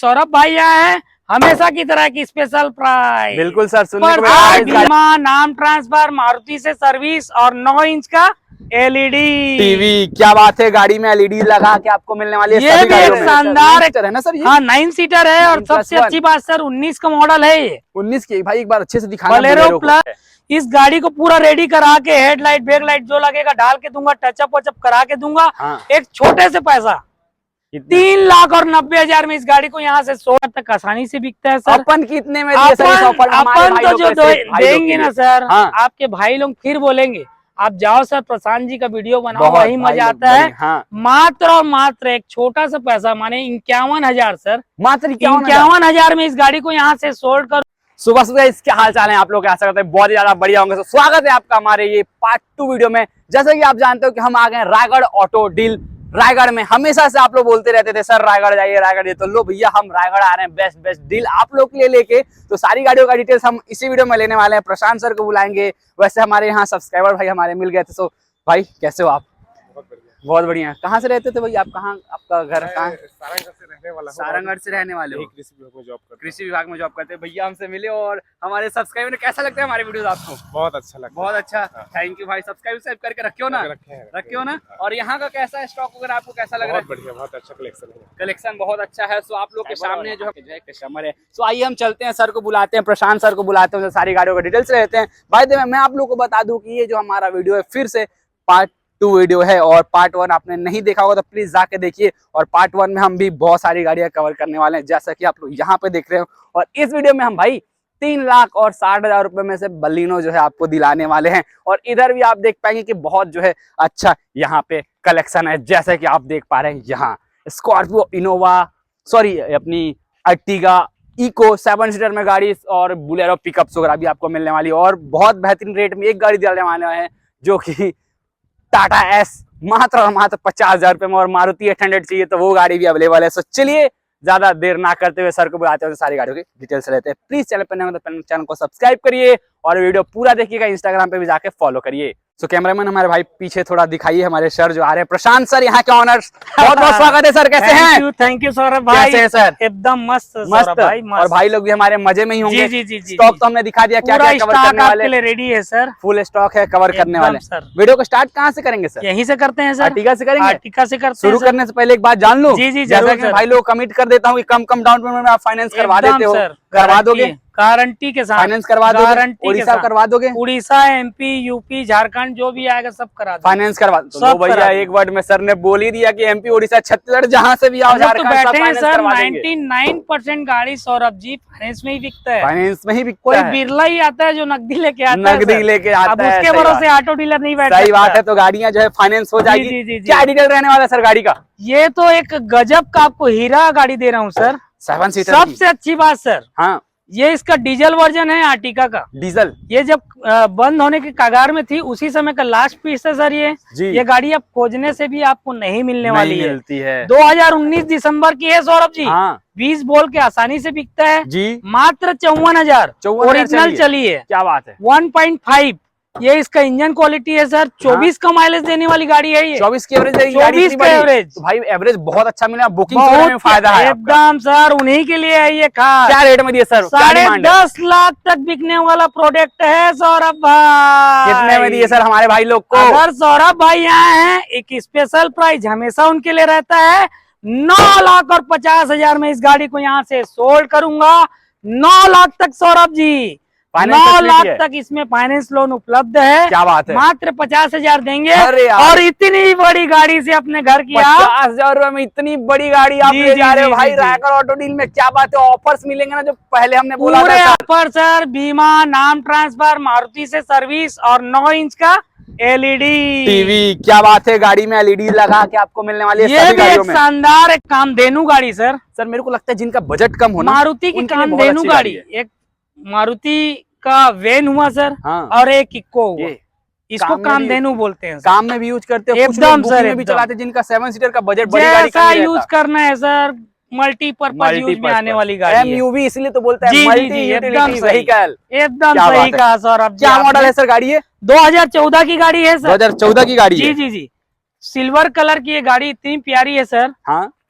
सौरभ भाई यहाँ है हमेशा की तरह की स्पेशल प्राइस। बिल्कुल सर, बीमा, नाम ट्रांसफर, मारुति से सर्विस और 9 इंच का एलईडी टीवी। क्या बात है, गाड़ी में एलईडी लगा के आपको मिलने वाली है। ये भी एक शानदार है ना सर ये? हाँ 9 सीटर है और सबसे अच्छी बात सर 19 का मॉडल है ये। 19 की भाई, एक बार अच्छे से दिखाना। Bolero plus. इस गाड़ी को पूरा रेडी करा के हेडलाइट बैकलाइट जो लगेगा डाल के दूंगा, टचअप वचअप करा के दूंगा। एक छोटे से पैसा 3,90,000 में इस गाड़ी को यहाँ से 100 तक आसानी से बिकता है सर। अपन कितने में अपन तो जो देंगे ना सर, आपके भाई लोग फिर बोलेंगे आप जाओ सर प्रशांत जी का वीडियो बनाओ, वही मजा आता है। मात्र और मात्र एक छोटा सा पैसा माने 51,000 सर, मात्र 51,000 में इस गाड़ी को यहाँ से सोल्ड कर। सुबह सुबह इसके हाल चाल है आप लोग कैसा करते हैं, बहुत ही ज्यादा बढ़िया होंगे। तो स्वागत है आपका हमारे ये पार्ट 2 वीडियो में। जैसे कि आप जानते हो कि हम आ गए रायगढ़ ऑटो डील। रायगढ़ में हमेशा से आप लोग बोलते रहते थे सर रायगढ़ जाइए रायगढ़ जाइए, तो लो भैया हम रायगढ़ आ रहे हैं बेस्ट डील आप लोग के लिए लेके। तो सारी गाड़ियों का डिटेल्स हम इसी वीडियो में लेने वाले हैं। प्रशांत सर को बुलाएंगे। वैसे हमारे यहाँ सब्सक्राइबर भाई हमारे मिल गए थे। सो भाई कैसे हो आप? बहुत बढ़िया। कहाँ से रहते थे भाई आप? कहाँ आपका घर? कहाँ? सारंगढ़ से रहने वाले हो? कृषि विभाग में जॉब करते हैं। भैया हमसे मिले और हमारे सब्सक्राइबर कैसा लगता है हमारे वीडियोस आपको? बहुत अच्छा लगता है। बहुत अच्छा, थैंक यू भाई। सब्सक्राइब करके रखे हो ना? रखे हो ना? और यहाँ का कैसा है स्टॉक वगैरह आपको कैसा लग रहा है? बढ़िया, बहुत अच्छा कलेक्शन है। कलेक्शन बहुत अच्छा है। सो आप लोग के सामने जो है कस्टमर है। सो आइए हम चलते हैं, सर को बुलाते हैं, प्रशांत सर को बुलाते हैं, सारी गाड़ियों का डिटेल्स लेते हैं। भाई मैं आप लोग को बता दूं कि ये जो हमारा वीडियो है फिर से पार्ट 2 वीडियो है और पार्ट 1 आपने नहीं देखा होगा तो प्लीज जाके देखिए। और पार्ट 1 में हम भी बहुत सारी गाड़ियां कवर करने वाले हैं जैसा कि आप लोग यहाँ पे देख रहे हो। और इस वीडियो में हम भाई 3,60,000 रुपए में से बलिनो जो है आपको दिलाने वाले हैं। और इधर भी आप देख पाएंगे कि बहुत जो है अच्छा यहाँ पे कलेक्शन है। जैसे कि आप देख पा रहे हैं यहाँ स्कॉर्पियो, इनोवा, सॉरी अपनी अर्टिगा, इको 7 सीटर में गाड़ी और बुलेरो पिकअप्स वगैरह भी आपको मिलने वाली है। और बहुत बेहतरीन रेट में एक गाड़ी दिलाने वाले हैं जो कि टाटा एस, मात्र और मात्र 50,000 रुपए में। और मारुति 800 चाहिए तो वो गाड़ी भी अवेलेबल है। सो चलिए ज्यादा देर ना करते हुए सर को बुलाते हैं, सारी गाड़ियों की डिटेल्स लेते हैं। प्लीज चैनल पर नए हो तो चैनल को सब्सक्राइब करिए और वीडियो पूरा देखिएगा। इंस्टाग्राम पे भी जाके फॉलो करिए। सो कैमरामैन हमारे भाई पीछे थोड़ा दिखाइए हमारे सर जो आ रहे हैं। प्रशांत सर यहाँ के ऑनर्स, बहुत बहुत स्वागत है सर। कैसे हैं? थैंक यू सौरभ भाई। कैसे हैं सर? एकदम मस्त भाई, मस्त। और भाई लोग भी हमारे मजे में ही होंगे। जी। स्टॉक तो हमने दिखा दिया, क्या क्या कवर करने वाले रेडी है सर, फुल स्टॉक है, कवर करने वाले सर। वीडियो को स्टार्ट कहाँ से करेंगे सर? यहीं से करते हैं सर, अर्टिगा से करेंगे। अर्टिगा से करते हैं। शुरू करने से पहले एक बात जान लो, जी जैसा कि भाई लोग कमिट कर देता हूँ कम डाउन पेमेंट में आप फाइनेंस करवा देते हो, करवा दोगे? गारंटी के साथ फाइनेंस करवा दोगे? गारंटी उड़ीसा करवा दोगे? उड़ीसा, एमपी, यूपी, झारखंड जो भी आएगा सब करा दो, फाइनेंस करवा दो। तो भैया एक वर्ड में सर ने बोल ही दिया कि एमपी, उड़ीसा, छत्तीसगढ़ जहाँ से भी आओ, झारखंड सब फाइनेंस करवा देंगे। 99% गाड़ी सौरभ जी फाइनेंस में ही बिकता है। फाइनेंस में ही बिकता है। कोई बिरला ही आता है जो नगदी लेके आता है। नगदी लेके आता है, उसके भरोसे ऑटो डीलर नहीं बैठता। सही बात है। तो गाड़ियां जो है फाइनेंस हो जाएगी। क्या डिटेल रहने वाला है सर गाड़ी का? ये तो एक गजब का आपको हीरा गाड़ी दे रहा हूँ सर, 7 सीटर। सबसे अच्छी बात सर, हाँ ये इसका डीजल वर्जन है आर्टिका का। डीजल ये जब बंद होने की कगार में थी उसी समय का लास्ट पीस है सर। ये गाड़ी अब खोजने से भी आपको नहीं मिलने वाली है। 2019 दिसंबर की है सौरभ जी। 20 बोल के आसानी से बिकता है जी। मात्र 54,000 ओरिजिनल चली है। क्या बात है। 1.5 ये इसका इंजन क्वालिटी है सर। 24 का माइलेज देने वाली गाड़ी है ये। 24 की एवरेज है। 24 का एवरेज। तो भाई एवरेज बहुत अच्छा मिला, बुकिंग में फायदा है एकदम सर। उन्हीं के लिए है ये खास। क्या रेट में दिए सर? 10.5 लाख तक बिकने वाला प्रोडक्ट है सौरभ भाई। कितने में दिए सर हमारे भाई लोग को? अगर सौरभ भाई यहाँ है, एक स्पेशल प्राइस हमेशा उनके लिए रहता है। 9,50,000 में इस गाड़ी को यहाँ से सोल्ड करूंगा। 9 लाख तक सौरभ जी, 9 लाख तक इसमें फाइनेंस लोन उपलब्ध है। क्या बात है। मात्र 50,000 देंगे और इतनी बड़ी गाड़ी से अपने घर की 50,000 रुपए में इतनी बड़ी गाड़ी आप ले जा रहे हो भाई रायगढ़ ऑटो डील में। क्या बात है, ऑफर्स मिलेंगे ना जो पहले हमने बोला था। ऑफर सर, बीमा, नाम ट्रांसफर, मारुति से सर्विस और 9 इंच का एलईडी टीवी। क्या बात है, गाड़ी में एलईडी लगा के आपको मिलने वाली है। ये भी एक शानदार एक कामधेनु गाड़ी सर। सर मेरे को लगता है जिनका बजट कम होना, मारुति की कामधेनु गाड़ी, एक मारुति का वेन हुआ सर। और एक इक्को हुआ, इसको कामधेनु बोलते हैं। काम में भी यूज करते हैं एकदम सर, भी चलाते हैं। जिनका 7 सीटर का बजट बड़ी गाड़ी का यूज करना है सर, मल्टीपर्पज यूज में आने वाली गाड़ी है। एमयूवी इसलिए तो बोलते हैं, मल्टी यूटिलिटी व्हीकल। एकदम सही कहा सौरभ। क्या मॉडल है सर गाड़ी? है 2014 की गाड़ी है सर। 2014 की गाड़ी है। जी। सिल्वर कलर की ये गाड़ी इतनी प्यारी है सर।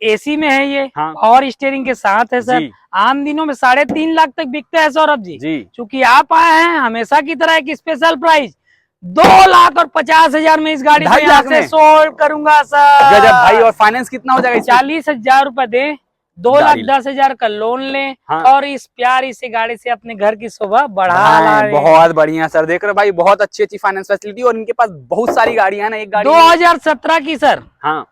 एसी में है ये, हाँ। और स्टीयरिंग के साथ है सर। आम दिनों में 3.5 लाख तक बिकता है सौरभ जी। क्योंकि आप आए हैं हमेशा की तरह एक स्पेशल प्राइस 2,50,000 में इस गाड़ी को यहाँ से सोल्ड करूंगा सर। गजब भाई। और फाइनेंस कितना हो जाएगा? 40,000 रुपए दे, 2,10,000 का लोन लें, हाँ। और इस प्यारी सी गाड़ी से अपने घर की शोभा बढ़ा लाएं। बहुत बढ़िया सर, देख रहे हो भाई, बहुत अच्छी फाइनेंस फैसिलिटी, और इनके पास बहुत सारी गाड़ियां हैं ना। एक गाड़ी 2017 की सर, हाँ,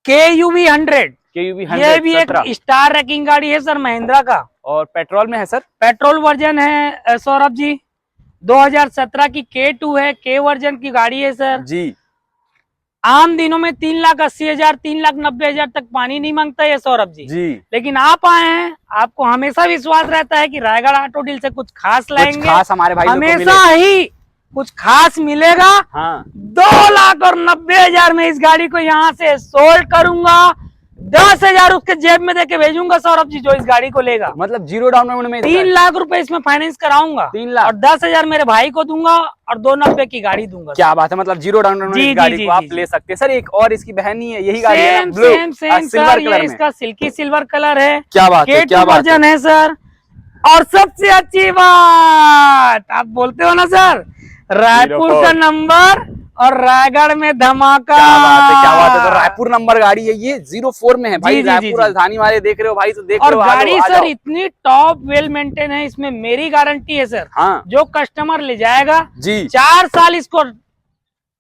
KUV 100, ये भी एक 17 स्टार रैंकिंग गाड़ी है सर महिंद्रा का, और पेट्रोल में है सर। पेट्रोल वर्जन है सौरभ जी। 2017 की K2 है, K वर्जन की गाड़ी है सर जी। आम दिनों में 3,80,000 3,90,000 तक पानी नहीं मांगता है सौरभ जी। लेकिन आप आए हैं, आपको हमेशा विश्वास रहता है कि रायगढ़ ऑटो डील से कुछ खास लाएंगे, खास हमारे भाई हमेशा ही कुछ खास मिलेगा। हाँ। 2,90,000 में इस गाड़ी को यहाँ से सोल्ड करूंगा, 10,000 उसके जेब में देके भेजूंगा सौरभ जी जो इस गाड़ी को लेगा। मतलब 0 डाउन पेमेंट में 3 लाख रुपए इसमें फाइनेंस कराऊंगा, 3 लाख, और 10,000 मेरे भाई को दूंगा और 2,90 की गाड़ी दूंगा। क्या बात है, मतलब 0 डाउन पेमेंट में गाड़ी को आप ले सकते हैं सर। एक और इसकी बहन ही है, यही गाड़ी है ना, सेम सिल्वर कलर में, इसका सिल्की सिल्वर कलर है। क्या बात है, क्या बात वर्जन है सर। और सबसे अच्छी बात, आप बोलते हो ना सर, रायपुर का नंबर और रायगढ़ में धमाका। क्या बात है। तो रायपुर नंबर गाड़ी है ये, 04 में है भाई। रायपुर राजधानी वाले देख रहे हो भाई, तो देख रहे हो। गाड़ी सर इतनी टॉप वेल मेंटेन है, इसमें मेरी गारंटी है सर। हाँ। जो कस्टमर ले जाएगा जी, 4 साल इसको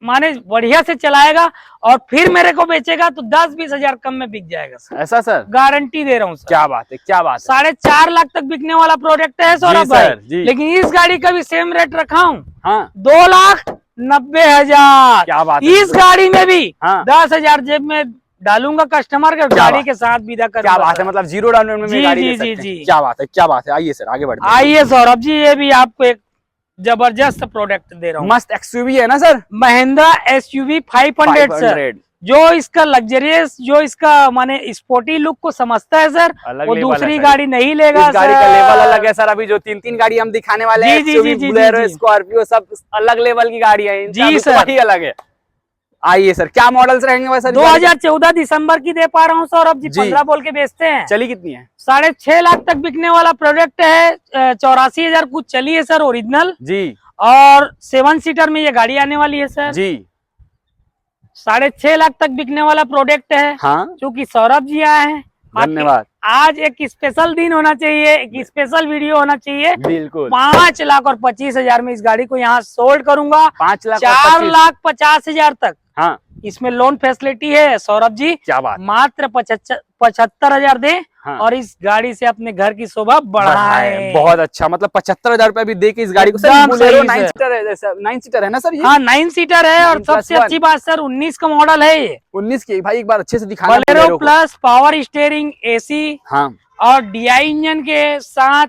माने बढ़िया से चलाएगा और फिर मेरे को बेचेगा तो 10-20 हजार कम में बिक जाएगा सर। ऐसा सर, गारंटी दे रहा हूँ सर। क्या बात है, क्या बात है। 4.5 लाख तक बिकने वाला प्रोडक्ट है सौरभ भाई, लेकिन इस गाड़ी का भी सेम रेट रखा हूँ, हाँ। 2,90,000। क्या बात है। इस गाड़ी में भी, हाँ। 10,000 जेब में डालूंगा कस्टमर के, गाड़ी के साथ विदा कर। क्या बात है, मतलब 0 डाउन पेमेंट में गाड़ी ले सकते हैं। क्या बात है, क्या बात है। आइए सर, आगे बढ़ते हैं। आइए सौरभ जी, ये भी आपको एक जबरदस्त प्रोडक्ट दे रहा हूँ। मस्त एक्सयूवी है ना सर, महिंद्रा SUV 500 सर। जो इसका लग्जरियस, जो इसका माने स्पोर्टी लुक को समझता है सर, वो दूसरी गाड़ी नहीं लेगा। इस गाड़ी का लेवल अलग है सर। अभी जो 3 गाड़ी हम दिखाने वाले हैं, बोलेरो, स्कॉर्पियो, सब अलग लेवल की गाड़ी है जी सर, ही अलग है। आइए सर, क्या मॉडल्स रहेंगे वैसे? 2014 दिसंबर की दे पा रहा हूँ सौरभ जी, 15 बोल के बेचते हैं। चली कितनी है? 6.5 लाख तक बिकने वाला प्रोडक्ट है। 84,000 कुछ चली है सर ओरिजिनल जी, और 7 सीटर में ये गाड़ी आने वाली है सर जी। 6.5 लाख तक बिकने वाला प्रोडक्ट है, हाँ। क्योंकि सौरभ जी आए हैं, धन्यवाद। आज एक स्पेशल दिन होना चाहिए, एक स्पेशल वीडियो होना चाहिए। बिल्कुल। 5,25,000 में इस गाड़ी को यहाँ सोल्ड करूंगा। 4,50,000 तक, हाँ। इसमें लोन फैसिलिटी है सौरभ जी। क्या बात। मात्र 75,000 दे, हाँ। और इस गाड़ी से अपने घर की शोभा बढ़ाए। बहुत अच्छा, मतलब 75,000 रुपए भी दे के इस गाड़ी को। सर 9 सीटर है ना सर ये? हाँ 9 सीटर है, और सबसे अच्छी बात सर 19 का मॉडल है ये। 19 की भाई, एक बार अच्छे से दिखाना। Bolero plus, power steering, AC, हाँ। और DI इंजन के साथ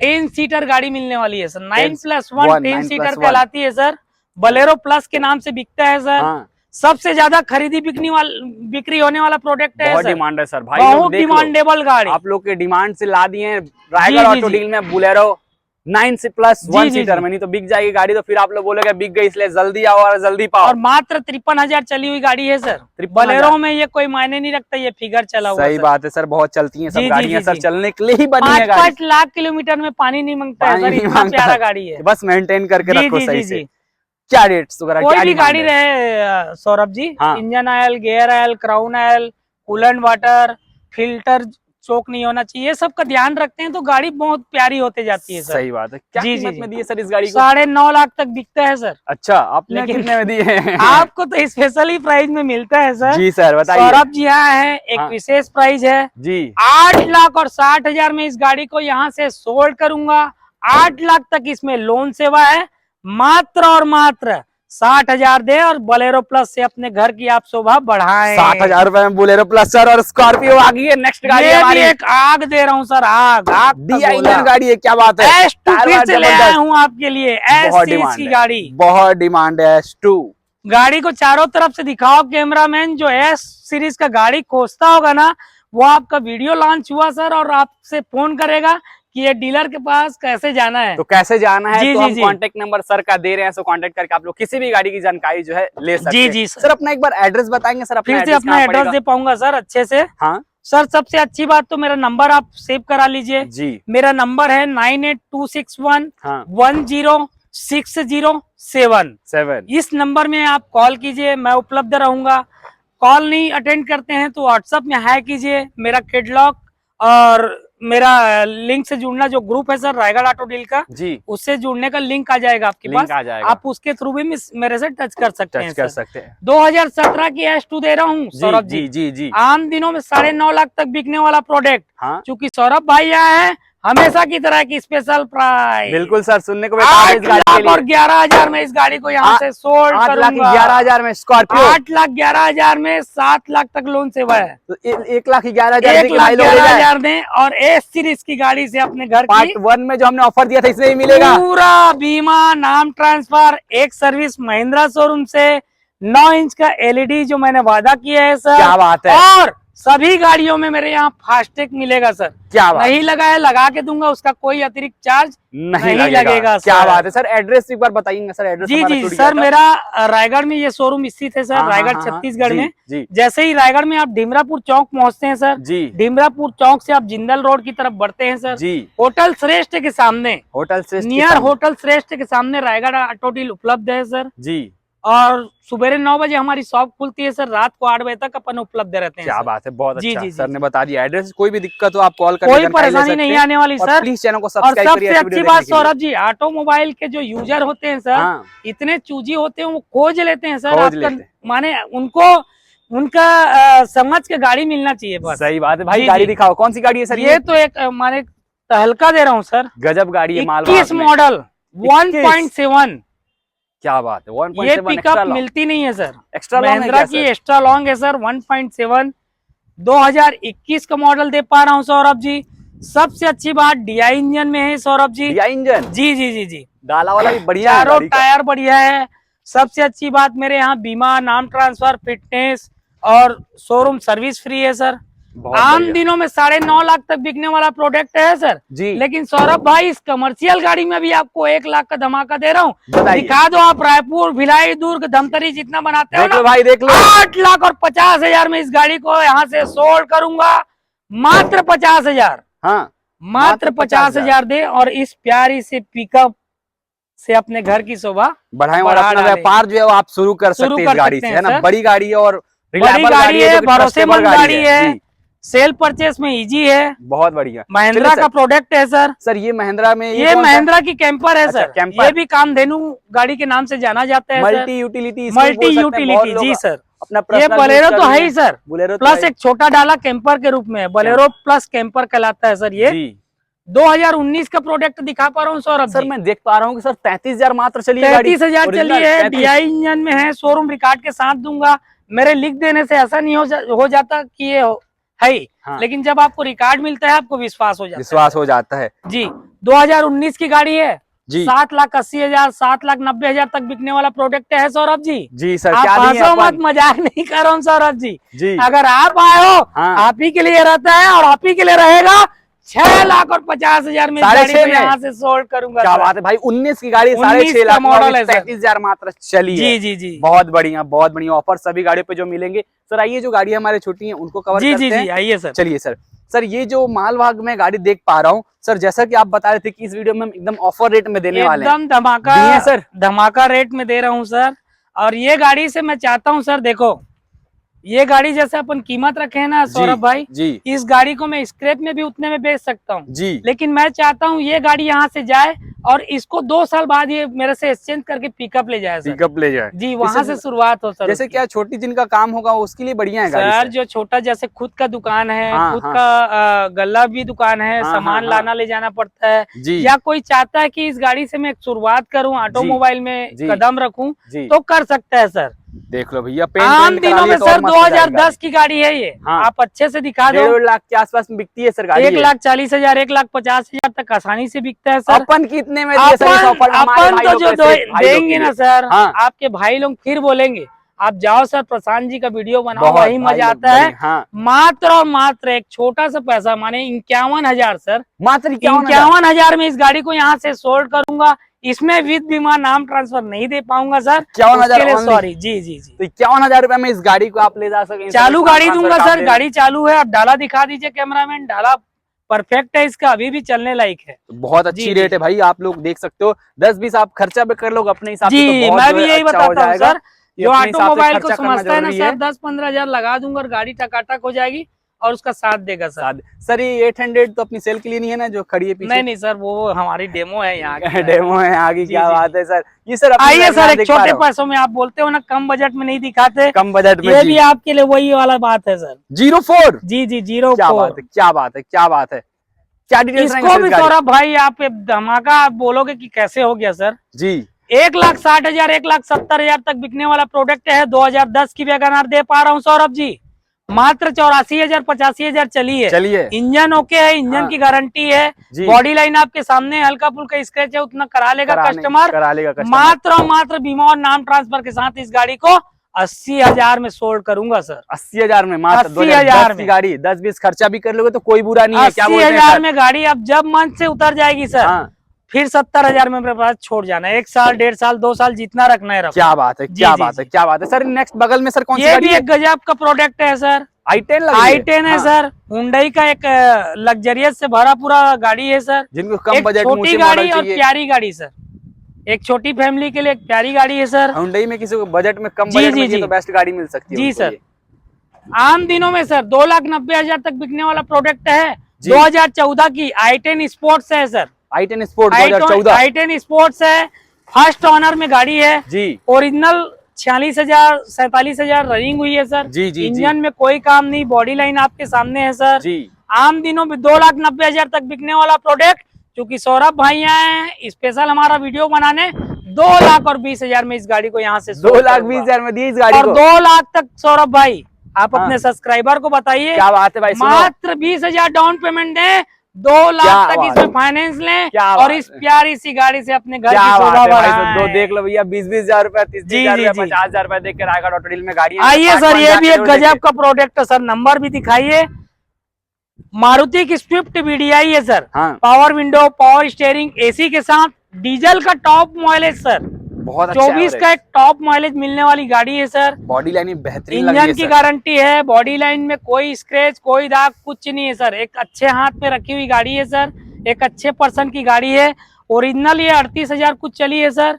10 सीटर गाड़ी मिलने वाली है सर। 9+1 10 सीटर कहलाती है सर। बोलेरो प्लस के नाम से बिकता है सर, हाँ। सबसे ज्यादा खरीदी बिक्री होने वाला प्रोडक्ट है। बहुत डिमांड है सर भाई, बहुत डिमांडेबल गाड़ी। आप लोग के डिमांड से ला दिए रायगढ़ ऑटो डील में बोलेरो 9+1 सीटर में। नहीं तो बिक जाएगी गाड़ी, तो फिर आप लोग बोलोगे बिक गई, इसलिए जल्दी आओ और जल्दी पाओ। और मात्र 53,000 चली हुई गाड़ी है सर। बोलेरो में ये कोई मायने नहीं रखता, ये फिगर चला हुआ। सही बात है सर, बहुत चलती है सब गाड़ियां सर, चलने के लिए ही बनी है। 5 लाख किलोमीटर में पानी नहीं मांगता है सर, इतना प्यारा गाड़ी है। बस मेंटेन करके रखो सही से। क्या रेट्स वगैरह? कोई भी गाड़ी रहे सौरभ जी, हाँ। Engine oil, gear oil, crown oil, coolant water, filter choke नहीं होना चाहिए, सबका ध्यान रखते हैं तो गाड़ी बहुत प्यारी होते जाती है सर। सही बात है। क्या कीमत में दी है सर इस गाड़ी को? 9.5 लाख तक बिकता है सर। अच्छा, आपने कितने में दी है? आपको तो स्पेशली प्राइस में मिलता है सर। जी सर, बताइए। सौरभ जी यहाँ है, एक विशेष प्राइस है जी। 8,60,000 में इस गाड़ी को यहाँ से सोल्ड करूंगा। 8 लाख तक इसमें लोन सेवा है। मात्र और मात्र 60,000 दे और बोलेरो प्लस से अपने घर की आप शोभा बढ़ाएं। 60,000 रुपए में बोलेरो प्लस सर, और स्कॉर्पियो आ गई है नेक्स्ट गाड़ी हमारी। एक आग दे रहा हूँ सर, आग DI इंजन गाड़ी है। क्या बात है, फिर से ले आया हूँ आपके लिए S की गाड़ी। बहुत डिमांड है S2 गाड़ी को चारों तरफ से दिखाओ कैमरामैन। जो S सीरीज का गाड़ी खोजता होगा ना, वो आपका वीडियो लॉन्च हुआ सर और आपसे फोन करेगा कि ये डीलर के पास कैसे जाना है। तो कैसे जाना है, जी, तो जी, हम जी। कांटेक्ट नंबर सर का दे रहे हैं, सो कांटेक्ट करके आप लोग किसी भी गाड़ी की जानकारी जो है ले सकते जी हैं। जी सर अपना एक बार एड्रेस बताएंगे सर, अपना फिर से एड्रेस अपना कहाँ एड्रेस पड़ेगा? दे पाऊंगा सर अच्छे से। हाँ सर सबसे अच्छी बात तो मेरा नंबर आप सेव करा लीजिए। जी। मेरा नंबर है 982611 हाँ 10607। इस नंबर में आप कॉल कीजिए, मैं उपलब्ध रहूंगा। कॉल नहीं अटेंड करते हैं तो व्हाट्सएप में हाय कीजिए। मेरा कैटलॉग और मेरा लिंक से जुड़ना जो ग्रुप है सर रायगढ़ ऑटो डील का, जी, उससे जुड़ने का लिंक आ जाएगा आपके लिंक पास। आ जाएगा, आप उसके थ्रू भी मेरे से टच कर सकते हैं टच कर सर। सकते हैं। 2017 की S2 दे रहा हूँ सौरभ जी जी। जी जी। आम दिनों में 9.5 लाख तक बिकने वाला प्रोडक्ट, हाँ चूंकि सौरभ भाई यहाँ है, हमेशा की तरह की स्पेशल प्राइस। बिल्कुल सर, सुनने को मिला है इस 8 गाड़ी के लाख और लिए। 11,000 में इस गाड़ी को यहाँ से सोल्ड 8,11,000 में स्कॉर्पियो। 8,11,000 में 7 लाख तक लोन सेवा है। तो 1,11,000 1,11,000 में और S सीरीज की गाड़ी से अपने घर पार्ट की 1 में जो हमने ऑफर दिया था इसमें ही मिलेगा। पूरा बीमा, नाम ट्रांसफर, एक सर्विस महिंद्रा शोरूम से, 9 इंच का LED जो मैंने वादा किया है सर। क्या बात है। और सभी गाड़ियों में मेरे यहाँ फास्टैग मिलेगा सर। क्या बात नहीं लगा है, लगा के दूंगा, उसका कोई अतिरिक्त चार्ज नहीं लगेगा क्या सर। बात है सर। एड्रेस एक बार बताइएगा सर, एड्रेस जी हमारा जी छूट गया सर, था। मेरा रायगढ़ में ये शोरूम स्थित है सर। हाँ, रायगढ़ हाँ, हाँ, छत्तीसगढ़ जी, में। जी जैसे ही रायगढ़ में आप ढिमरापुर चौक पहुंचते हैं सर, जी ढिमरापुर चौक से आप जिंदल रोड की तरफ बढ़ते हैं सर, जी। होटल श्रेष्ठ के सामने, होटल श्रेष्ठ के नियर सामने। होटल श्रेष्ठ के सामने रायगढ़ ऑटो डील उपलब्ध है सर। जी और सुबह 9 बजे हमारी शॉप खुलती है सर, रात को 8 बजे तक अपन उपलब्ध रहते हैं क्या सर। बात है, बहुत जी, अच्छा। जी, सर जी, ने जी। बता दिया एड्रेस, कोई भी दिक्कत हो आप कॉल करके कोई जानकारी ले परेशानी सकते नहीं हैं। आने वाली और सर। प्लीज चैनल को और सब्सक्राइब करिए सबसे ऐसी अच्छी वीडियो बात देखने के लिए। सौरभ जी, ऑटोमोबाइल के जो यूजर होते हैं सर, हाँ इतने चूजी होते हैं, वो खोज लेते हैं सर। खोज आपका लेते हैं। माने उनको उनका समझ के गाड़ी मिलना चाहिए बस। सही बात है भाई। जी, गाड़ी जी। दिखाओ, कौन सी गाड़ी है सर? ये तो एक माने तहलका दे रहा हूँ सर। गजब गाड़ी है, मालवा 21 में। मॉडल 21? 1.7। क्या बात है, 1.7 ये एक्स्ट्रा पिकअप लॉन्ग। मिलती नहीं है सर। एक्स्ट्रा लॉन्ग है महिंद्रा क्या की सर? एक्स्ट्रा लॉन्ग है सर। 1.7 2021 का मॉडल दे पा रहा हूँ सौरभ जी। सबसे अच्छी बात DI इंजन में है सौरभ जी। या इंजन जी जी जी जी। डाला वाला भी बढ़िया है चारों गाड़ी का। टायर बढ़िया है। सबसे अच्छी बात मेरे यहाँ बीमा, नाम ट्रांसफर, फिटनेस और शोरूम सर्विस फ्री है सर। बहुत आम बढ़िया। दिनों में 9.5 लाख तक बिकने वाला प्रोडक्ट है सर जी। लेकिन सौरभ भाई इस कमर्शियल गाड़ी में भी आपको 1 लाख का धमाका दे रहा हूँ। बताइए। दिखा दो आप, रायपुर, भिलाई, दुर्ग, धमतरी जितना बनाते हो देख ना, लो भाई, देख लो। 8,50,000 में इस गाड़ी को यहाँ से सोल्ड करूंगा। मात्र 50,000, हाँ मात्र 50,000 दे और इस प्यारी से पिकअप से अपने घर की शोभा बढ़ाएं और बढ़ा अपना डालें। व्यापार जो है वो आप शुरू कर सकते हैं इस गाड़ी से, है ना। सर। बड़ी गाड़ी है और बड़ी reliable गाड़ी है, जो कि भरोसेमंद trustable गाड़ी है, जी, सेल परचेस में इजी है। बहुत बढ़िया। महिंद्रा चलिए का प्रोडक्ट है सर। सर ये महिंद्रा में ये महिंद्रा की कैंपर है अच्छा, सर। कैंपर। ये भी कामधेनु गाड़ी के नाम से जाना जाता है मल्टी यूटिलिटी, मल्टी यूटिलिटी। जी सर। अपना ये personal बोलेरो use तो कर है रहे ही हैं। सर, बोलेरो तो प्लस है। एक छोटा डाला कैंपर के रूप में, बोलेरो प्लस कैंपर कहलाता है सर। ये जी 2019 का प्रोडक्ट दिखा पा रहा हूँ सौरभ सर। जी। मैं देख पा रहा हूँ कि सर 33,000 मात्र चली है गाड़ी। 33,000 चली है, DI इंजन में है, शोरूम रिकॉर्ड के साथ दूंगा। मेरे लिख देने से ऐसा नहीं हो जाता कि ये है ही। हाँ। लेकिन जब आपको रिकॉर्ड मिलता है आपको विश्वास हो जाता है। विश्वास हो जाता है जी। 2019 की गाड़ी है जी। 7,80,000, 7,90,000 तक बिकने वाला प्रोडक्ट है सौरभ जी। जी सर, आप क्या दिए हंसो मत, अपन? मजाक नहीं कर रहा हूँ सौरभ जी। जी अगर आप आए हो, हाँ। आप ही के लिए रहता है और आप ही के लिए रहेगा। 6,50,000 में इस गाड़ी को 6.5 में यहाँ से सोल्ड करूंगा। क्या सर। बात है भाई। 19 की गाड़ी 19 6.5 का लाख मॉडल है सर। 33,000 मात्र चली है। जी जी जी। बहुत बढ़िया, बहुत बढ़िया ऑफर सभी गाड़ियों पे जो मिलेंगे। सर आइए, जो गाड़ी हमारे छोटी है उनको कवर जी करते जी हैं। जी, आइए सर। चलिए सर। सर ये जो मालवाहक में गाड़ी देख पा रहा हूँ सर, जैसा कि आप बता रहे थे कि इस वीडियो में हम एकदम ऑफर रेट में देने वाले हैं। एकदम धमाका दिए सर। धमाका रेट में दे रहा हूँ सर। और ये गाड़ी से मैं चाहता हूँ सर, देखो ये गाड़ी जैसे अपन कीमत रखे हैं ना सौरभ भाई, जी इस गाड़ी को मैं स्क्रैप में भी उतने में बेच सकता हूँ। जी। लेकिन मैं चाहता हूँ ये गाड़ी यहाँ से जाए और इसको 2 साल बाद ये मेरे से एक्सचेंज करके पिकअप ले जाए सर। पिकअप ले जाए जी, वहाँ से शुरुआत हो सर। जैसे क्या छोटी जिनका काम होगा उसके लिए बढ़िया है गाड़ी सर। सर। जो छोटा जैसे खुद का दुकान है, हाँ, खुद हाँ। का गल्ला भी दुकान है, हाँ, सामान हाँ, लाना ले जाना पड़ता है, जी या कोई चाहता है कि इस गाड़ी से मैं शुरुआत करूं, ऑटोमोबाइल में जी। कदम रखूं, जी। तो कर सकता है सर। देख लो भैया, आम दिनों में सर 2010 की गाड़ी है ये। हाँ। आप अच्छे से दिखा दो। 1.5 लाख के आसपास में बिकती है सर गाड़ी। 1,40,000, 1,50,000 तक आसानी से बिकता है सर। अपन कितने में दिए सर इस ऑफर में? हमारे अपन भाई तो लोग जो के सिर्फ भाई लोग देंगे के ना लिए। सर, हाँ। आपके भाई लोग फिर बोलेंगे आप जाओ सर, प्रशांत जी का वीडियो बनाओ, वही मजा आता है। हाँ। मात्र और मात्र एक छोटा सा पैसा, माने 51,000 सर, मात्र 51,000 में इस गाड़ी को यहाँ से सोल्ड करूंगा। इसमें विद बीमा नाम ट्रांसफर नहीं दे पाऊंगा सर, 51,000 सॉरी। जी जी जी। तो 51,000 रुपए में इस गाड़ी को आप ले जा सके। चालू गाड़ी दूंगा सर, गाड़ी चालू है। आप डाला दिखा दीजिए कैमरामैन, डाला परफेक्ट है इसका, अभी भी चलने लायक है। बहुत अच्छी रेट है भाई, आप लोग देख सकते हो। 10-20 आप खर्चा भी कर लोगे अपने हिसाब से, जी, तो मैं भी यही अच्छा बताता हूँ सर, जो ऑटोमोबाइल को समझता है ना है। सर, 10-15 हजार लगा दूंगा और गाड़ी टकाटक हो जाएगी और उसका साथ देगा सर। सर ये 800 तो अपनी सेल के लिए नहीं है ना, जो खड़ी है पीछे? नहीं सर, वो हमारी डेमो है यहाँ की। डेमो है आगे। क्या बात है सर। ये सर आइए सर, एक छोटे पैसों में, आप बोलते हो ना कम बजट में नहीं दिखाते, कम बजट में ये भी आपके लिए वही वाला बात है सर। 04। जी जी, 04। क्या बात है, क्या बात है, क्या बात है। क्या डिटेल्स इसको भी सौरभ भाई आप धमाका आप बोलोगे कि कैसे हो गया सर जी। 1,60,000 1,70,000 तक बिकने वाला प्रोडक्ट है। 2010 की वैगनआर दे पा रहा हूँ सौरभ जी, मात्र 84,000 85,000 चली है। चलिए, इंजन ओके है, इंजन की गारंटी है, बॉडी लाइन आपके सामने, हल्का फुल्का स्क्रैच है उतना करा लेगा कस्टमर। मात्र और मात्र बीमा और नाम ट्रांसफर के साथ इस गाड़ी को 80,000 में सोल्ड करूंगा सर। 80,000 में मात्र 80,000 की गाड़ी। 10-20 खर्चा भी कर लोगे तो कोई बुरा नहीं है। क्या 80,000 में गाड़ी अब जब मन से उतर जाएगी सर, फिर 70,000 में मेरे पास छोड़ जाना है। 1 साल 1.5 साल 2 साल जितना रखना है रखो। क्या बात है, क्या बात है, क्या बात है सर। नेक्स्ट बगल में सर कौन सी गाड़ी है? ये भी एक गजब का प्रोडक्ट है सर, i10 है सर। हुंडई का एक लग्जरियस से भरा पूरा गाड़ी है सर, जिनको कम बजट में छोटी गाड़ी और प्यारी गाड़ी सर, एक छोटी फैमिली के लिए एक प्यारी गाड़ी है सर। हुंडई में किसी को बजट में कम बजट में तो बेस्ट गाड़ी मिल सकती है जी सर। आम दिनों में सर 2,90,000 तक बिकने वाला प्रोडक्ट है। 2014 की i10 स्पोर्ट्स है sir. i10 sports 2014 i10 sports है, फर्स्ट ऑनर में गाड़ी है जी। ओरिजिनल 46,000 47,000 रनिंग हुई है सर। जी जी। इंजन में कोई काम नहीं, बॉडी लाइन आपके सामने है सर जी। आम दिनों में 2,90,000 तक बिकने वाला प्रोडक्ट, क्योंकि सौरभ भाई आए स्पेशल हमारा वीडियो बनाने, 2,20,000 में इस गाड़ी को यहाँ से 2,20,000 में दी इस गाड़ी और 2 लाख तक सौरभ भाई आप अपने सब्सक्राइबर को बताइए। क्या बात है भाई, मात्र 20,000 डाउन पेमेंट दें, 2 लाख तक इसमें फाइनेंस लें और इस प्यारी सी गाड़ी से अपने घर की शोभा बढ़ाएं। तो देख लो भैया, 20,000 रुपए 30,000 रुपए 50,000 रुपए देख के रायगढ़ ऑटो डील में गाड़ी आइए सर। ये भी एक गजब का प्रोडक्ट है सर, नंबर भी दिखाइए। मारुति की स्विफ्ट VDI है sir, power window, power steering, AC के साथ, डीजल का टॉप माइलेज सर, बहुत 24 का एक टॉप माइलेज मिलने वाली गाड़ी है सर। बॉडी लाइन बेहतरीन लग रही है, इंजन की गारंटी है, बॉडी लाइन में कोई स्क्रैच कोई दाग कुछ नहीं है सर। एक अच्छे हाथ में रखी हुई गाड़ी है सर, एक अच्छे पर्सन की गाड़ी है। ओरिजिनल ये 38,000 कुछ चली है सर।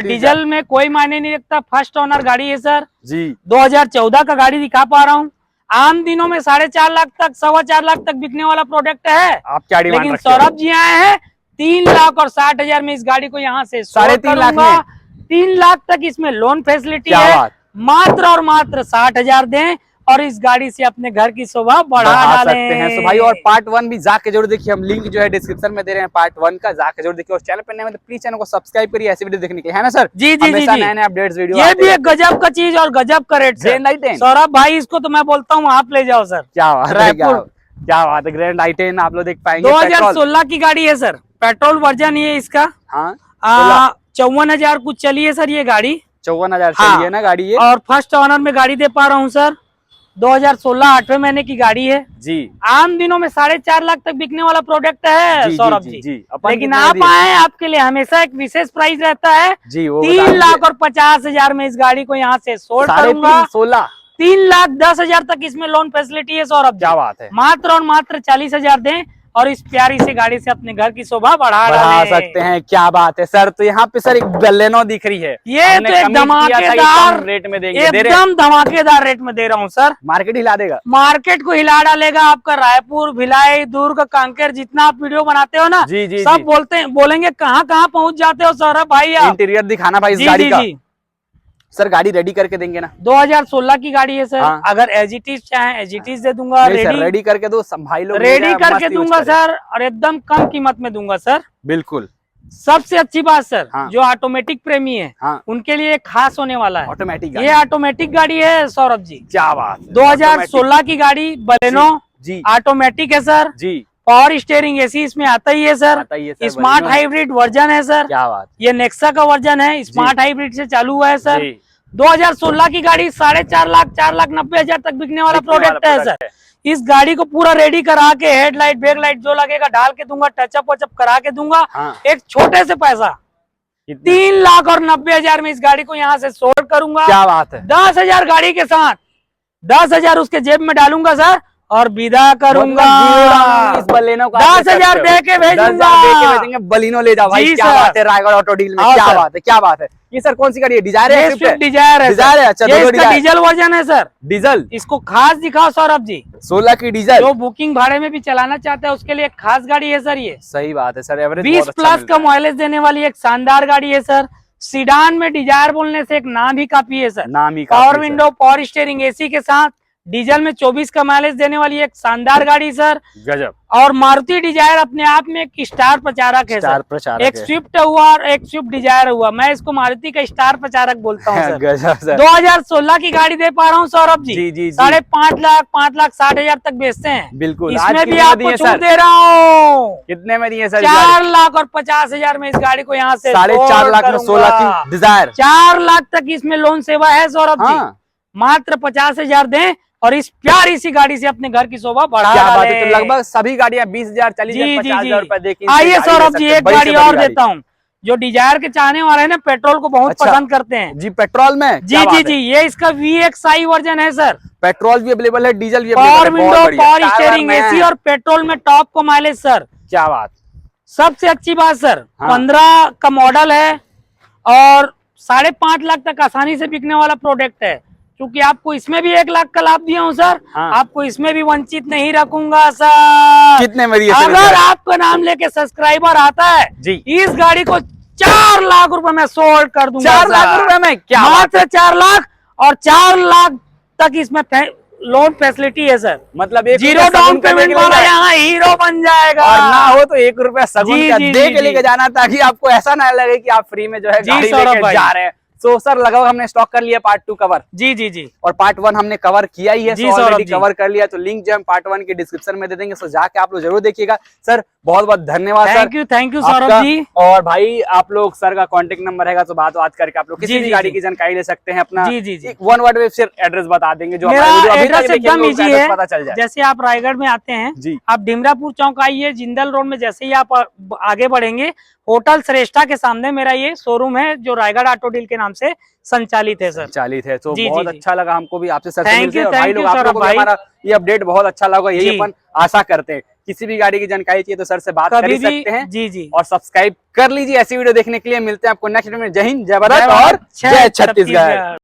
डीजल में कोई मायने नहीं रखता, फर्स्ट ओनर गाड़ी है सर जी। 2014 का गाड़ी दिखा पा रहा हूँ। आम दिनों में 4.5 लाख तक 4.25 लाख तक बिकने वाला प्रोडक्ट है। आप क्या डिमांड लेकिन सौरभ जी आए हैं 3,60,000 में इस गाड़ी को यहाँ से 3.5 लाख में 3 लाख तक इसमें लोन फैसिलिटी है। मात्र और मात्र 60,000 दें और इस गाड़ी से अपने घर की शोभा बढ़ा सकते हैं। तो भाई और पार्ट 1 भी जाके जरूर देखिए, हम लिंक जो है डिस्क्रिप्शन में दे रहे हैं पार्ट 1 का, जाके जरूर देखिए। और चैनल पर नए हैं तो प्लीज चैनल को सब्सक्राइब करिए ऐसी वीडियो देखने के लिए, है ना सर? जी जी जी, नए अपडेट्स वीडियो। ये भी एक गजब का चीज और गजब का रेट सौरभ भाई, इसको तो मैं बोलता हूँ आप ले जाओ सर। क्या बात है, क्या बात है। ग्रैंड i10 आप लोग देख पाएंगे, 2016 की गाड़ी है सर, पेट्रोल वर्जन ये इसका। 54,000 कुछ चली है सर ये गाड़ी, 54,000 चली है ना गाड़ी ये। और फर्स्ट ऑनर में गाड़ी दे पा रहा हूँ सर। 2016 8वें महीने की गाड़ी है जी। आम दिनों में 4.5 लाख तक बिकने वाला प्रोडक्ट है सौरभ जी। लेकिन आप आए, आपके लिए हमेशा एक विशेष प्राइस रहता है जी। 3,50,000 में इस गाड़ी को यहाँ से सोल्ड करूंगा। 3,10,000 तक इसमें लोन फैसिलिटी है सौरभ। क्या बात है। मात्र और मात्र 40,000 दें और इस प्यारी सी गाड़ी से अपने घर की शोभा बढ़ा सकते हैं। क्या बात है सर। तो यहाँ पे सर एक बलेनो दिख रही है, ये तो एक धमाकेदार रेट में देंगे, एकदम धमाकेदार रेट में दे रहा हूँ सर। मार्केट हिला देगा, मार्केट को हिला डालेगा। आपका रायपुर, भिलाई, दुर्ग, कांकेर जितना आप वीडियो बनाते हो ना जी जी, सब बोलेंगे कहाँ पहुँच जाते हो सौरभ भाई। इंटीरियर दिखाना भाई इस गाड़ी का। सर गाड़ी रेडी करके देंगे ना? 2016 की गाड़ी है सर। अगर एज इट इज चाहे एज इट इज दे दूंगा। रेडी करके दो, भाई लोग रेडी करके दूंगा सर, और एकदम कम कीमत में दूंगा सर। बिल्कुल। सबसे अच्छी बात सर, जो ऑटोमेटिक प्रेमी है उनके लिए खास होने वाला है ऑटोमेटिक। ये ऑटोमेटिक गाड़ी है सौरभ जी। क्या बात। 2016 की गाड़ी बलेनो जी, ऑटोमेटिक है सर जी। पावर स्टीयरिंग AC इसमें आता ही है सर। स्मार्ट हाइब्रिड वर्जन है सर। क्या बात। ये नेक्सा का वर्जन है, स्मार्ट हाइब्रिड से चालू हुआ है सर। 2016 की गाड़ी 4.5 लाख 4,90,000 तक बिकने वाला प्रोडक्ट है सर। इस गाड़ी को पूरा रेडी करा के हेडलाइट बैकलाइट जो लगेगा डाल के दूंगा, टचअप वचअप करा के दूंगा। एक छोटे से पैसा 3,90,000 में इस गाड़ी को यहाँ से सोल्ड करूंगा। क्या बात है। 10,000 गाड़ी के साथ 10,000 उसके जेब में डालूंगा सर और विदा करूंगा। इस बलेनो का 10,000 दे के भेजूंगा। बलिनो ले जाओ भाई। क्या बात है रायगढ़ ऑटो डील में। क्या बात है, क्या बात है। ये सर कौन सी गाड़ी है? डिजायर है? स्विफ्ट डिजायर है। डिजायर है। अच्छा, ये इसका डीजल वर्जन है सर। डीजल इसको खास दिखाओ सौरभ जी। 16 की डीजल जो बुकिंग भाड़े में भी चलाना चाहते हैं उसके लिए एक खास गाड़ी है सर। ये सही बात है सर। एवरेज 20 प्लस का माइलेज देने वाली एक शानदार गाड़ी है सर। सीडान में डिजायर बोलने से एक नाम ही काफी है सर। नाम ही power window, power steering, AC के साथ डीजल में 24 का माइलेज देने वाली एक शानदार गाड़ी सर। गजब। और मारुति डिजायर अपने आप में एक स्टार प्रचारक है सर। एक स्विफ्ट हुआ और एक स्विफ्ट डिजायर हुआ, मैं इसको मारुति का स्टार प्रचारक बोलता हूँ सर। गजब सर। 2016 की गाड़ी दे पा रहा हूँ सौरभ जी। जी 5.5 लाख 5,60,000 तक बेचते हैं। बिल्कुल। इसमें भी आपको छूट दे रहा हूँ। कितने में दिए सर? 4,50,000 में इस गाड़ी को यहाँ से 4.5 लाख में 16 की डिजायर। 4 लाख तक इसमें लोन सेवा है सौरभ जी। मात्र 50,000 दें और इस प्यारी सी गाड़ी से अपने घर की शोभा बढ़ा डालें। तो लगभग सभी गाड़ियां 20,000 40,000 50,000 रुपए देखिए। आइए सौरभ जी एक गाड़ी और देता हूँ। जो डिजायर के चाहने वाले हैं ना, पेट्रोल को बहुत पसंद करते हैं जी। पेट्रोल में जी ये इसका VXI वर्जन है सर। पेट्रोल भी अवेलेबल है, डीजल भी power window, power steering, AC और पेट्रोल में टॉप को माइलेज सर। क्या बात। सबसे अच्छी बात सर 15 का मॉडल है और 5.5 लाख तक आसानी से बिकने वाला प्रोडक्ट है। क्योंकि आपको इसमें भी 1 लाख का लाभ दिया हूँ सर। आपको इसमें भी वंचित नहीं रखूंगा सर। कितने में दिए? अगर आपका नाम लेके सब्सक्राइबर आता है जी, इस गाड़ी को 4 लाख रुपए में सोल्ड कर दूंगा। 4 लाख रुपए में? क्या मात्र 4 लाख और 4 लाख तक इसमें लोन फैसिलिटी है सर। मतलब 0 डाउन पेमेंट वाला यहाँ हीरो बन जाएगा। और ना हो तो 1 रुपया सगुन का दे के लेके जाना, ताकि आपको ऐसा ना लगे कि आप फ्री में जो है गाड़ी लेके जा रहे हैं। तो सर लगभग हमने स्टॉक कर लिया पार्ट 2 कवर। जी और पार्ट 1 हमने कवर किया ही है। ऑलरेडी कवर कर लिया। तो लिंक जो हम पार्ट 1 के डिस्क्रिप्शन में दे देंगे, सो जाके आप लोग जरूर देखिएगा। सर बहुत बहुत धन्यवाद sir. Thank you Saurabh ji. और भाई आप लोग सर का कांटेक्ट नंबर रहेगा, तो बात करके आप लोग किसी भी गाड़ी की जानकारी ले सकते हैं। अपना एक 1 वर्ड में सिर्फ एड्रेस बता देंगे जो एड्रेस एकदम इजी है। पता चल जाए। जैसे आप रायगढ़ में आते हैं जी, आप डिमरापुर चौक आइए, जिंदल रोड में जैसे ही आप आगे बढ़ेंगे, होटल श्रेष्ठा के सामने मेरा ये शोरूम है जो रायगढ़ ऑटो डील के नाम से संचालित है सर। संचालित है। तो बहुत अच्छा लगा हमको भी आपसे सर मिलकर। भाई लोग आप लोगों को हमारा ये अपडेट बहुत अच्छा लगा, यही अपन आशा करते हैं। किसी भी गाड़ी की जानकारी चाहिए तो सर से बात कर ही सकते हैं। जी और सब्सक्राइब कर लीजिए ऐसी वीडियो देखने के लिए। मिलते हैं आपको नेक्स्ट वीडियो में। जय हिंद, जय भारत और जय छत्तीसगढ़।